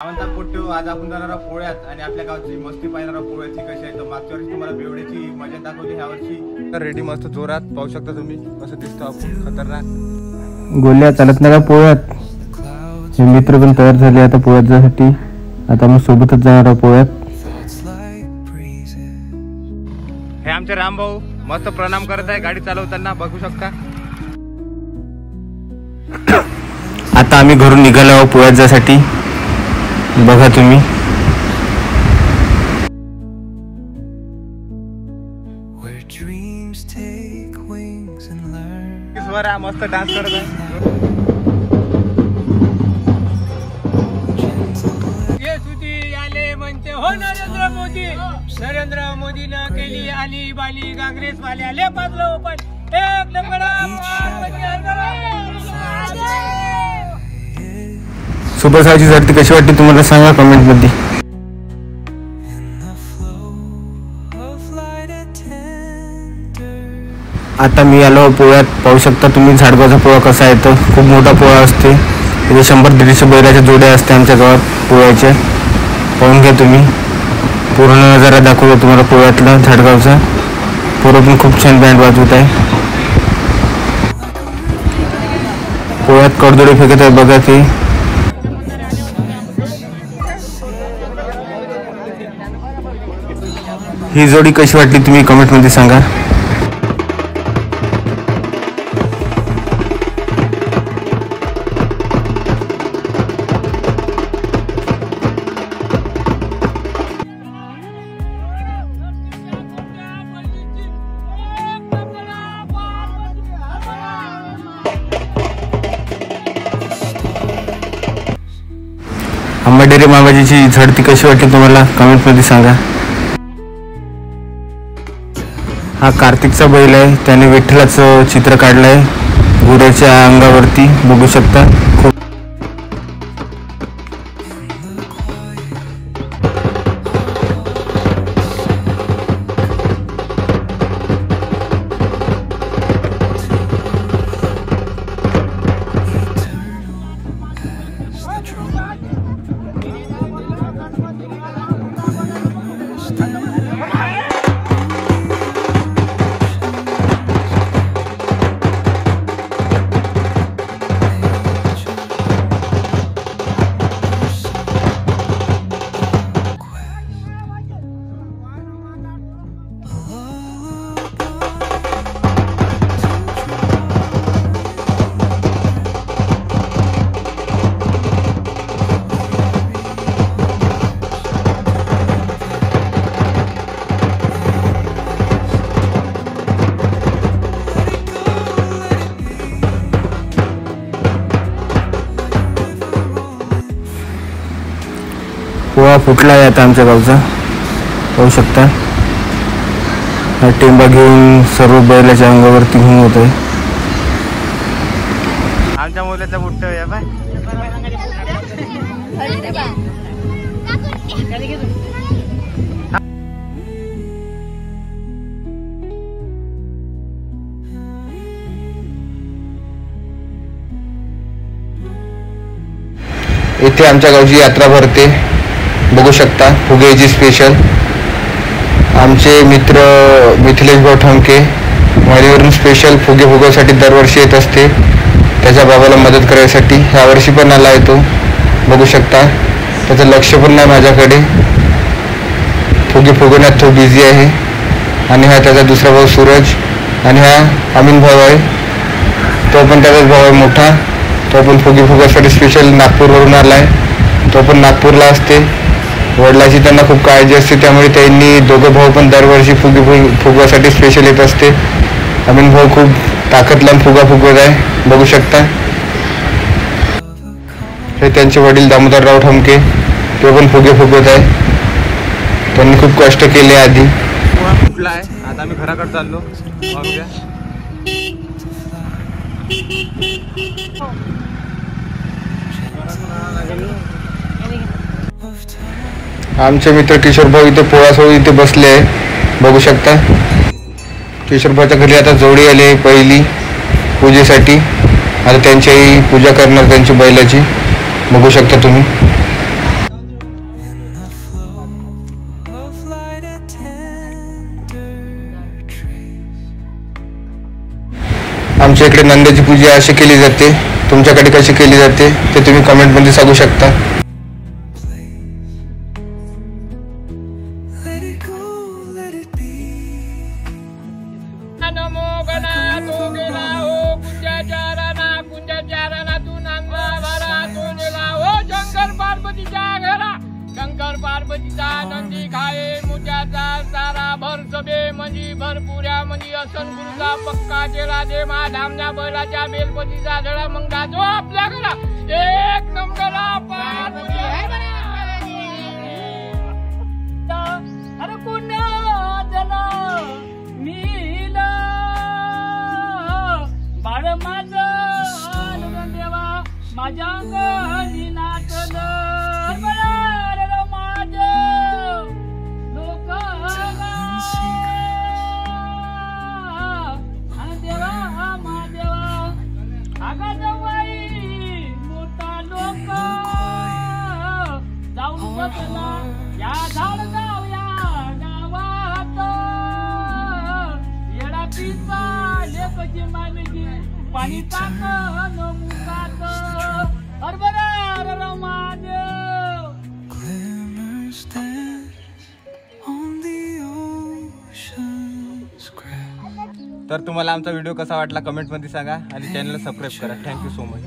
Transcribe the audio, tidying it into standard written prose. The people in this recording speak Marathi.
पोट्टो आज आपण जाणार आहोत पोळ्यात आणि आपल्या गावची मस्ती पाहणार आहोत पोळ्याची कशी आहे. तर मागच्या वर्षी तुम्हाला बेवड्याची मजा दाखवली, ह्या वर्षी रेडी मस्त जोरात पाहू शकता तुम्ही कसं दिसतो आपण खतरनाक. गोल्या चालत नाही का पोळ्यात. हे मित्र पण तयार झाले आता पोळ्यात जाण्यासाठी. आता आम्ही सोबतच जाणार आहोत पोळ्यात. हे आमचे रामभाऊ मस्त प्रणाम करत आहे गाडी चालवताना, बघू शकता. आता आम्ही घरून निघालो आहोत पोळ्यात जाण्यासाठी. बघा तुम्ही मस्त डान्स करत आहे. आले म्हणते हो नरेंद्र मोदी. नरेंद्र मोदीनं केली आली बाली काँग्रेस वाले आले पाजलो पण एक नंबर. सुपर सावची जर्ती कशी वाटते तुम्हाला सांगा कमेंट मध्ये. आता मी आलो पोळ्यात. पाहू शकता तुम्ही झाडगावचा पोळा कसा आहे. तो खूप मोठा पोळा असते. इथे 100-150 बैलाच्या जोड्या असते आमच्या गावात पोळ्याच्या. पाहून घ्या तुम्ही. पूर्ण नजारा दाखवतो तुम्हाला पोळ्यातला झाडगावचा. पोरं पण खूप छान बँड वाजवत आहे. पोळ्यात कडदोडे फेकत आहे बघा ते. ही जोडी कशी वाटली तुम्ही कमेंट मध्ये सांगा. अंबाडेरे मामाजीची झडती कशी वाटली तुम्हाला कमेंट मध्ये सांगा. हा कार्तिकचा बैल आहे. त्याने विठ्ठलाचं चित्र काढलंय घोड्याच्या अंगावरती, बघू शकता. खूप पोळा फुटला आहे आता आमच्या गावचा, पाहू शकता. हा टेंबा घेऊन सर्व बैलाच्या अंगावरती घेऊन होत आहे. आमच्या मुलाचा बुट्ट आहे बाय. इथे आमच्या गावची यात्रा भरते, बघू शकता. फुगेची स्पेशल. आमचे मित्र मिथिलेश भाऊ ठमके वारीवरून स्पेशल फुगे फुगवण्यासाठी दरवर्षी येत असते त्याच्या बाबाला मदत करायसाठी. ह्या वर्षी पण आला आहे तो, बघू शकता. त्याचं लक्ष पण नाही माझ्याकडे. फुगे फुगवण्यात तो बिझी आहे. आणि हा त्याचा दुसरा भाऊ सूरज. आणि हा अमीन भाऊ आहे, तो पण त्याचाच भाऊ आहे मोठा. तो पण फुगे फुगवण्यासाठी स्पेशल नागपूरवरून आला आहे. तो पण नागपूरला असते. वडिलांची त्यांना खूप काळजी असते, त्यामुळे त्यांनी दोघं भाऊ पण दरवर्षी फुगे फुगवासाठी स्पेशल येत असते. अमीन भाऊ खूप ताकदला फुगा फुगवत आहे, बघू शकता. हे त्यांचे वडील दामोदरराव ठमके, ते पण फुगे फुगवत आहे. त्यांनी खूप कष्ट केले आधी. फुटला आहे. आता आम्ही घराकडे चाललो. आमचे मित्र किशोर भाऊ इथे पोळासोबत इथे बसले आहे, बघू शकता. किशोर भाऊच्या घरी आता जोडी आली पहिली पूजेसाठी. आता त्यांची पूजा करणार त्यांची बैलाची, बघू शकता तुम्ही. आमच्या इकडे नंद्याची पूजा अशी केली जाते, तुमच्याकडे कशी केली जाते ते तुम्ही कमेंटमध्ये सांगू शकता. नमो गणातो गेला हो कुंजाचारणा तू नंदा भरा तो गेला हो शंकर पार्वतीच्या घरा. शंकर पार्वतीचा नंदी खाये मुत्याचा सारा भर सबे म्हणजे भरपुऱ्या म्हणजे असन गुरुचा पक्का केला दे मा धामण्या बैलाच्या बेलपतीचा धडा मग जातो आपल्या घरा. एक नंबर पार्वती अरे पुण्य जला मील बाळ माझं देवा माझ्या अंगानी नाचलं माझं लोक देवा महादेवा आगा जवाई मोठा लोक जाऊन बसला या झाड गावया गावात येडा पिसा लेकची मानगी पाणी टाक मुखात हरभरा महादेव. तर तुम्हाला आमचा व्हिडिओ कसा वाटला कमेंटमध्ये सांगा आणि चॅनलला सबस्क्राईब करा. Thank you so much.